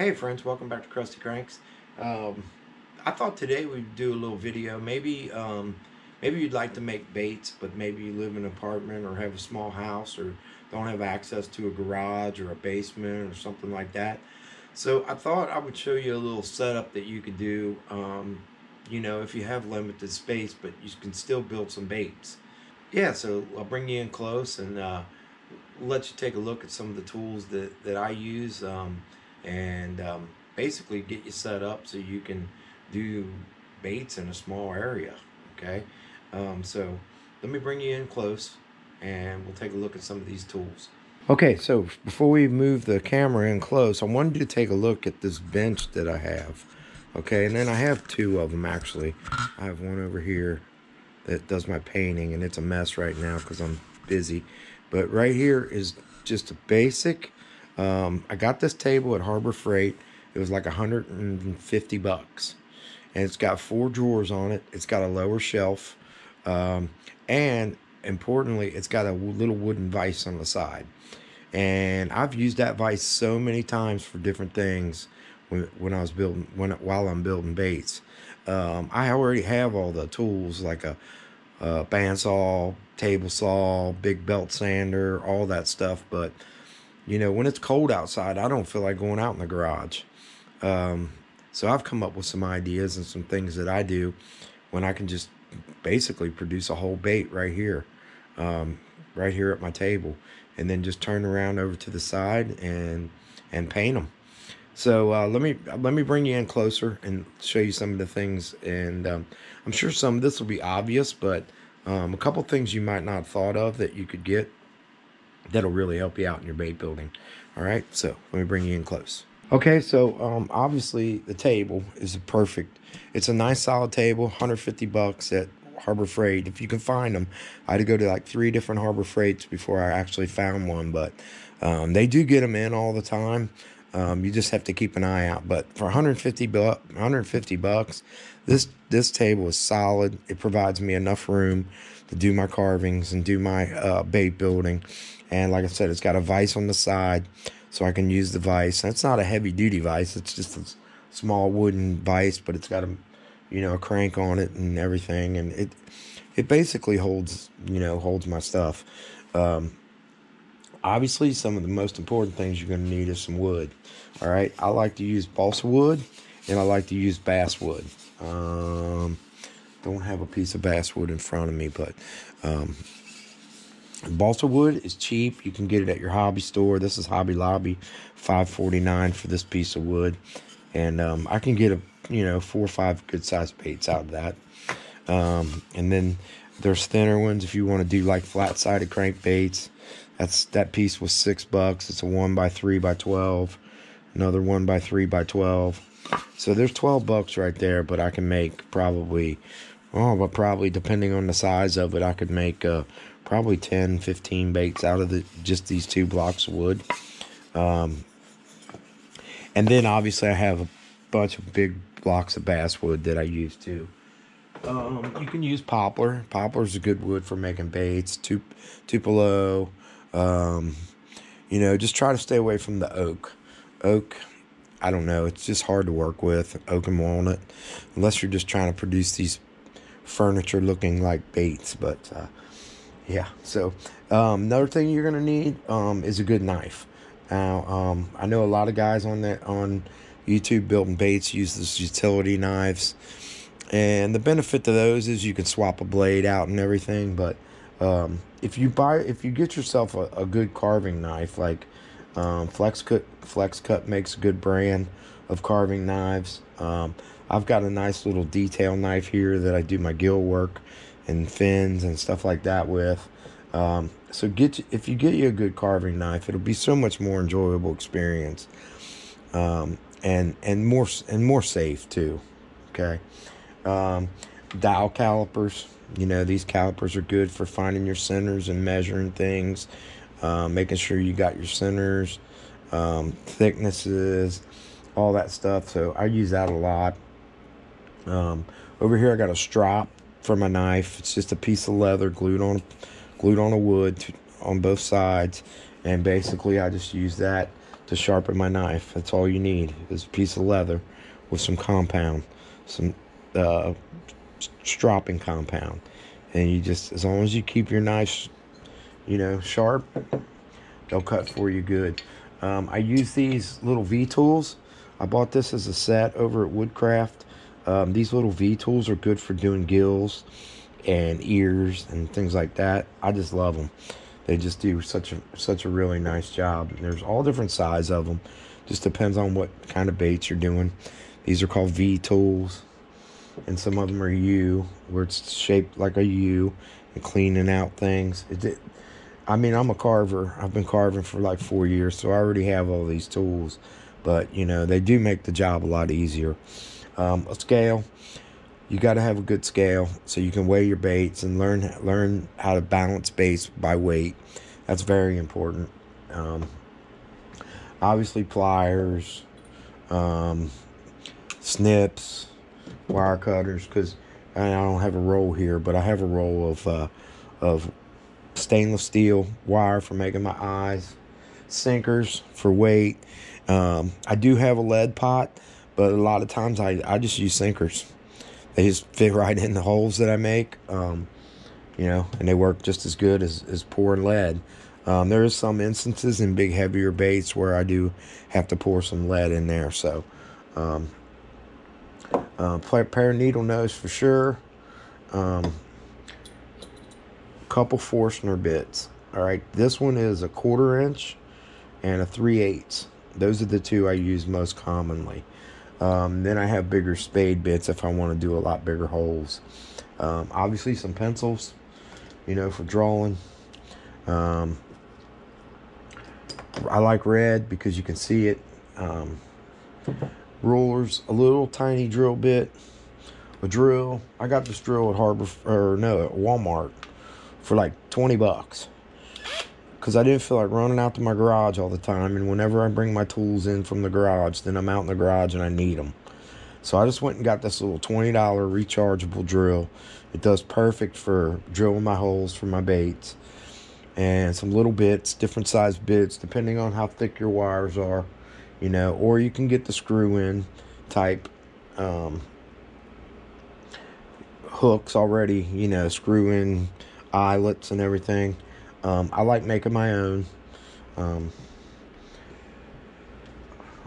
Hey friends, welcome back to Crusty Cranks. I thought today we'd do a little video. Maybe you'd like to make baits, but maybe you live in an apartment or have a small house or don't have access to a garage or a basement or something like that. So I thought I would show you a little setup that you could do. If you have limited space, but you can still build some baits. Yeah, so I'll bring you in close and let you take a look at some of the tools that I use. And basically get you set up so you can do baits in a small area. Okay, so let me bring you in close and we'll take a look at some of these tools. Okay, so before we move the camera in close, I wanted you to take a look at this bench that I have. Okay, and then I have two of them actually. I have one over here that does my painting, and it's a mess right now because I'm busy. But right here is just a basic. I got this table at Harbor Freight. It was like $150, and it's got 4 drawers on it. It's got a lower shelf, and importantly, it's got a little wooden vise on the side. And I've used that vise so many times for different things when I was building while I'm building baits. I already have all the tools like a bandsaw, table saw, big belt sander, all that stuff, but when it's cold outside, I don't feel like going out in the garage. So I've come up with some ideas and some things that I do when I can just basically produce a whole bait right here at my table, and then just turn around over to the side and paint them. So let me bring you in closer and show you some of the things. And I'm sure some of this will be obvious, but a couple things you might not have thought of that you could get that'll really help you out in your bait building. All right, so let me bring you in close. Okay, so obviously the table is perfect. It's a nice solid table, $150 at Harbor Freight. If you can find them, I had to go to like 3 different Harbor Freights before I actually found one, but they do get them in all the time. You just have to keep an eye out. But for $150, this table is solid. It provides me enough room to do my carvings and do my bait building. And like I said, it's got a vise on the side, so I can use the vise. And it's not a heavy-duty vise. It's just a small wooden vise, but it's got a crank on it and everything. And it basically holds my stuff. Obviously, some of the most important things you're going to need is some wood. All right, I like to use balsa wood, and I like to use basswood. Don't have a piece of basswood in front of me, but balsa wood is cheap. You can get it at your hobby store. This is Hobby Lobby, $5.49 for this piece of wood, and I can get 4 or 5 good sized baits out of that. And then there's thinner ones if you want to do like flat sided crankbaits. That piece was $6. It's a 1x3x12, another 1x3x12. So there's $12 right there, but I can make probably depending on the size of it, I could make probably 10, 15 baits out of just these 2 blocks of wood. And then obviously I have a bunch of big blocks of basswood that I use too. You can use poplar. Poplar is a good wood for making baits. Tupelo. Just try to stay away from the oak. Oak, I don't know, it's just hard to work with, oak and walnut, unless you're just trying to produce these furniture looking like baits. But yeah, so another thing you're gonna need is a good knife. Now I know a lot of guys on YouTube building baits use these utility knives, and the benefit to those is you can swap a blade out and everything. But if you get yourself a good carving knife, like Flex Cut makes a good brand of carving knives. I've got a nice little detail knife here that I do my gill work and fins and stuff like that with. So if you get you a good carving knife, it'll be so much more enjoyable experience, and more safe too. Okay. Dial calipers. These calipers are good for finding your centers and measuring things, making sure you got your centers, thicknesses, all that stuff. So I use that a lot. Over here I got a strop for my knife. It's just a piece of leather glued on a wood on both sides, and basically I just use that to to sharpen my knife. That's all you need is a piece of leather with some compound, some stropping compound. And you just, as long as you keep your knife, sharp, they'll cut for you good. I use these little V-tools. I bought this as a set over at Woodcraft. These little V-tools are good for doing gills and ears and things like that. I just love them. They just do such a really nice job. And there's all different size of them. Just depends on what kind of baits you're doing. These are called V-tools. And some of them are U, where it's shaped like a U and cleaning out things. I'm a carver. I've been carving for like 4 years, so I already have all these tools. But, they do make the job a lot easier. A scale. You got to have a good scale so you can weigh your baits and learn how to balance baits by weight. That's very important. Obviously, pliers, snips, wire cutters, because I don't have a roll here, but I have a roll of stainless steel wire for making my eyes, sinkers for weight. I do have a lead pot, but a lot of times I just use sinkers. They just fit right in the holes that I make, and they work just as good as pouring lead. There is some instances in big, heavier baits where I do have to pour some lead in there. So, pair of needle nose for sure. Couple Forstner bits. All right, this one is a 1/4 inch and a 3/8. Those are the two I use most commonly. Then I have bigger spade bits if I want to do a lot bigger holes. Obviously some pencils, for drawing. I like red because you can see it. Rulers, a little tiny drill bit, a drill. I got this drill at at Walmart for like $20. Because I didn't feel like running out to my garage all the time. And whenever I bring my tools in from the garage, then I'm out in the garage and I need them. So I just went and got this little $20 rechargeable drill. It does perfect for drilling my holes for my baits. And some little bits, different size bits, depending on how thick your wires are. Or you can get the screw-in type hooks already, screw-in eyelets and everything. I like making my own.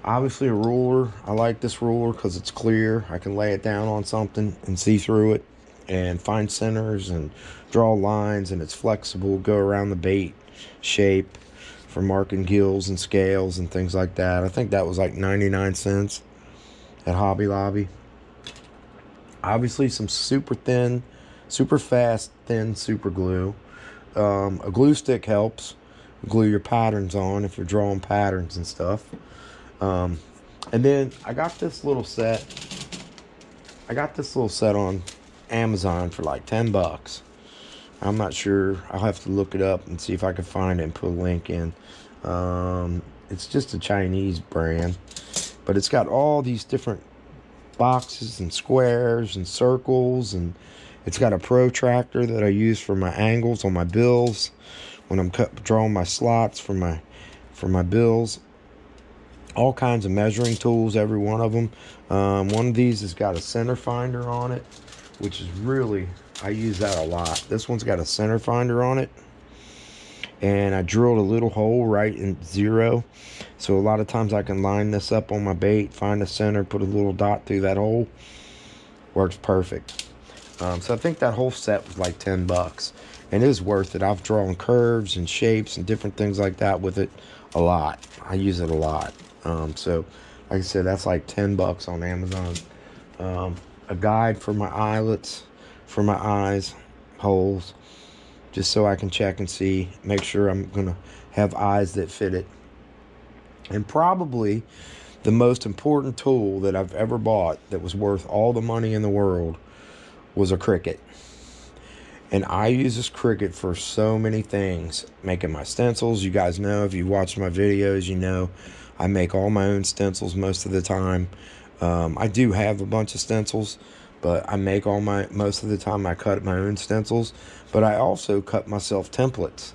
Obviously a ruler. I like this ruler because it's clear. I can lay it down on something and see through it and find centers and draw lines, and it's flexible, go around the bait shape for marking gills and scales and things like that. I think that was like 99 cents at Hobby Lobby. Obviously some super thin, super fast, thin super glue. A glue stick helps glue your patterns on if you're drawing patterns and stuff. And then I got this little set. On Amazon for like $10. I'm not sure. I'll have to look it up and see if I can find it and put a link in. It's just a Chinese brand, but it's got all these different boxes and squares and circles, and it's got a protractor that I use for my angles on my bills when I'm drawing my slots for my bills. All kinds of measuring tools, every one of them. One of these has got a center finder on it, which is really, I use that a lot. This one's got a center finder on it, and I drilled a little hole right in 0. So a lot of times I can line this up on my bait, find the center, put a little dot through that hole. Works perfect. So I think that whole set was like $10, and it was worth it. I've drawn curves and shapes and different things like that with it a lot. I use it a lot. So like I said, that's like $10 on Amazon. A guide for my eyelets, for my eyes, holes, just so I can check and see, make sure I'm gonna have eyes that fit it. And probably the most important tool that I've ever bought that was worth all the money in the world was a Cricut. And I use this Cricut for so many things. Making my stencils. You guys know, if you watch my videos, you know I make all my own stencils most of the time. I do have a bunch of stencils, but I make most of the time I cut my own stencils. But I also cut myself templates.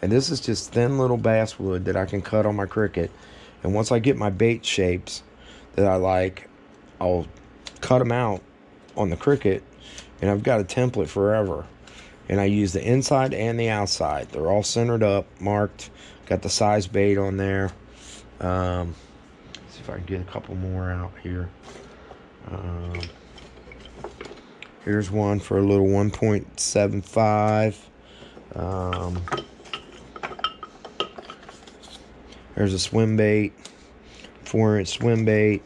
And this is just thin little basswood that I can cut on my Cricut And once I get my bait shapes that I like, I'll cut them out on the Cricut, and I've got a template forever. And I use the inside and the outside. They're all centered up, marked. Got the size bait on there. See if I can get a couple more out here. Here's one for a little 1.75. There's a swim bait, 4-inch swim bait.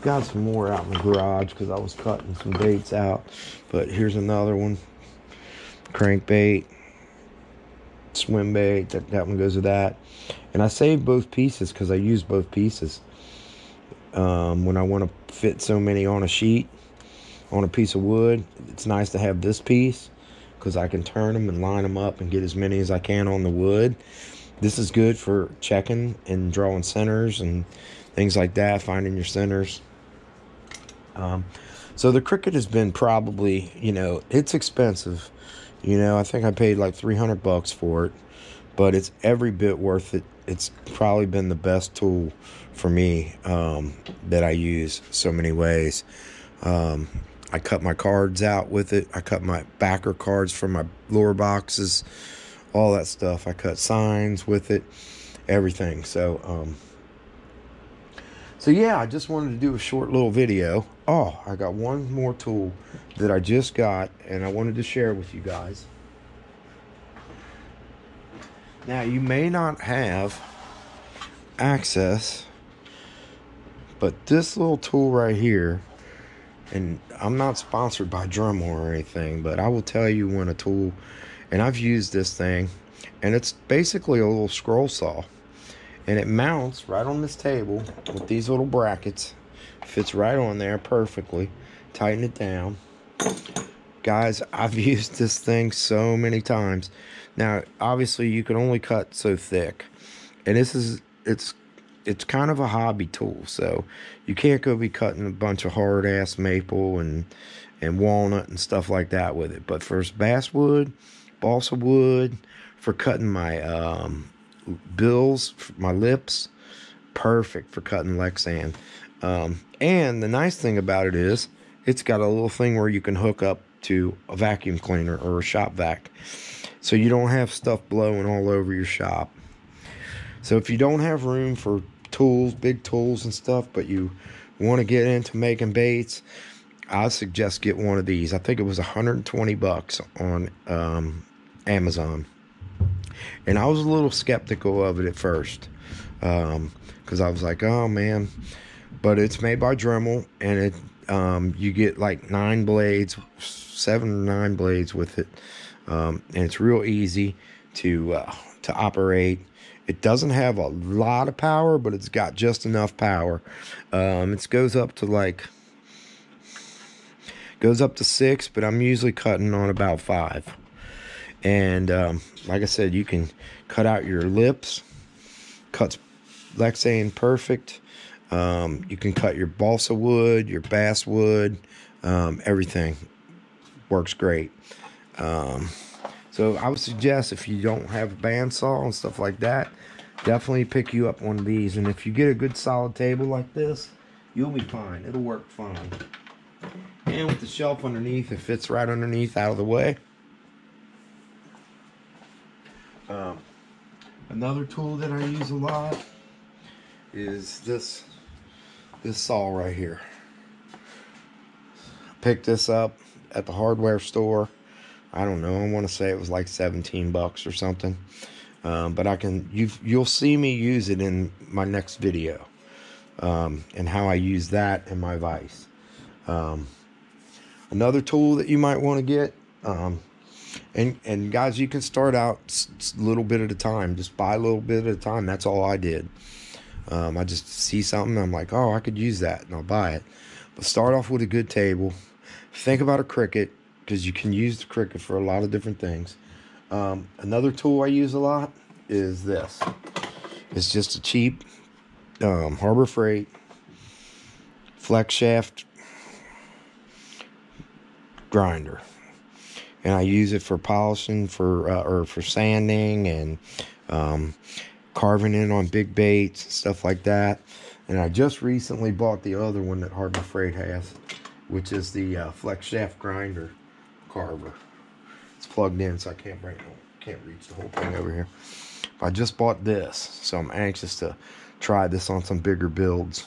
Got some more out in the garage because I was cutting some baits out. But here's another one. Crankbait, swim bait. That one goes with that. And I saved both pieces because I use both pieces. When I want to fit so many on a sheet, on a piece of wood, it's nice to have this piece because I can turn them and line them up and get as many as I can on the wood. This is good for checking and drawing centers and things like that, finding your centers. So the Cricut has been probably, it's expensive. I think I paid like $300 for it, but it's every bit worth it. It's probably been the best tool for me that I use so many ways. I cut my cards out with it. I cut my backer cards from my lure boxes, all that stuff. I cut signs with it, everything. So yeah, I just wanted to do a short little video. Oh, I got one more tool that I just got, and I wanted to share with you guys. Now, you may not have access, but this little tool right here, and I'm not sponsored by Dremel or anything, but I will tell you when a tool, and I've used this thing, and it's basically a little scroll saw. And it mounts right on this table with these little brackets. Fits right on there perfectly. Tighten it down. Guys, I've used this thing so many times. Now, obviously, you can only cut so thick. And it's kind of a hobby tool. So, you can't go be cutting a bunch of hard-ass maple and walnut and stuff like that with it. But for basswood, balsa wood, for cutting my bills, my lips, perfect for cutting Lexan. And the nice thing about it is it's got a little thing where you can hook up to a vacuum cleaner or a shop vac, so you don't have stuff blowing all over your shop. So if you don't have room for tools, big tools and stuff, but you want to get into making baits, I suggest get one of these. I think it was $120 on Amazon. And I was a little skeptical of it at first, because I was like, oh man, but it's made by Dremel, and it you get like 9 blades, 7 or 9 blades with it, and it's real easy to operate. It doesn't have a lot of power, but it's got just enough power. It goes up to 6, but I'm usually cutting on about 5. And like I said, you can cut out your lips. Cuts Lexan perfect. You can cut your balsa wood, your bass wood, everything works great. So I would suggest, if you don't have a bandsaw and stuff like that, definitely pick you up one of these. And if you get a good solid table like this, you'll be fine. It'll work fine. And with the shelf underneath, it fits right underneath, out of the way. Another tool that I use a lot is this saw right here. Picked this up at the hardware store. I don't know, I want to say it was like $17 or something. But you'll see me use it in my next video, and how I use that in my vise. Another tool that you might want to get, and guys, you can start out a little bit at a time. Just buy a little bit at a time. That's all I did. I just see something, I'm like, oh, I could use that, and I'll buy it. But start off with a good table. Think about a Cricut, because you can use the Cricut for a lot of different things. Another tool I use a lot is this. It's just a cheap Harbor Freight flex shaft grinder. and I use it for polishing, or for sanding, and carving in on big baits and stuff like that. And I just recently bought the other one that Harbor Freight has, which is the flex shaft grinder carver. It's plugged in, so I can't reach the whole thing over here. But I just bought this, so I'm anxious to try this on some bigger builds.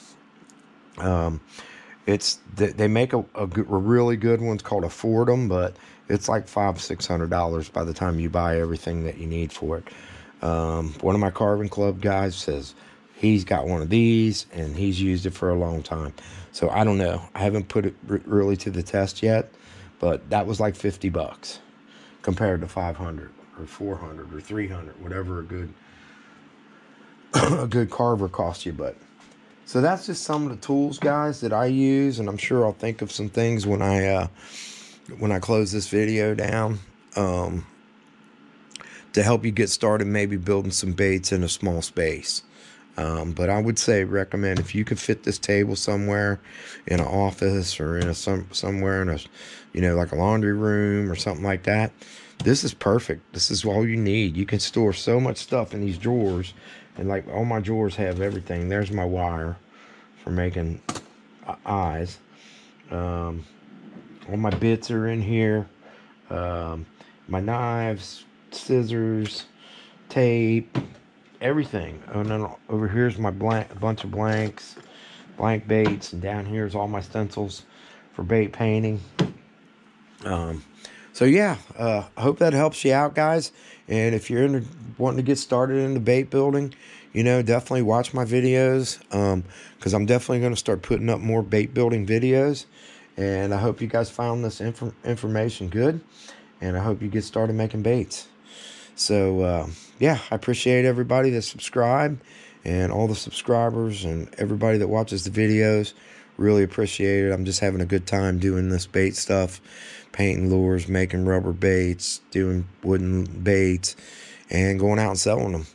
They make a really good one. It's called a Fordham, but it's like $500-600 by the time you buy everything that you need for it. One of my carving club guys says he's got one of these and he's used it for a long time. So I don't know. I haven't put it really to the test yet, but that was like $50 compared to 500 or 400 or 300, whatever a good carver costs you. But so that's just some of the tools, guys, that I use, and I'm sure I'll think of some things when I close this video down, to help you get started, maybe building some baits in a small space. But I would recommend, if you could fit this table somewhere in an office or in somewhere in a, like a laundry room or something like that, this is perfect. This is all you need. You can store so much stuff in these drawers, and like all my drawers have everything. There's my wire for making eyes. All my bits are in here. My knives, scissors, tape, everything. And then over here's my bunch of blank baits, and down here's all my stencils for bait painting. So yeah, I hope that helps you out, guys. And if you're wanting to get started into bait building, definitely watch my videos, because I'm definitely going to start putting up more bait building videos. And I hope you guys found this information good, and I hope you get started making baits. So yeah, I appreciate everybody that subscribed, and all the subscribers and everybody that watches the videos. Really appreciate it. I'm just having a good time doing this bait stuff, painting lures, making rubber baits, doing wooden baits, and going out and selling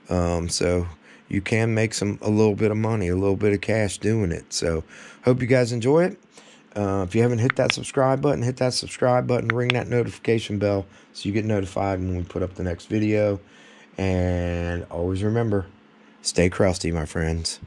them. So you can make a little bit of money, a little bit of cash doing it. So hope you guys enjoy it. If you haven't hit that subscribe button, hit that subscribe button, ring that notification bell so you get notified when we put up the next video. And always remember, stay crusty, my friends.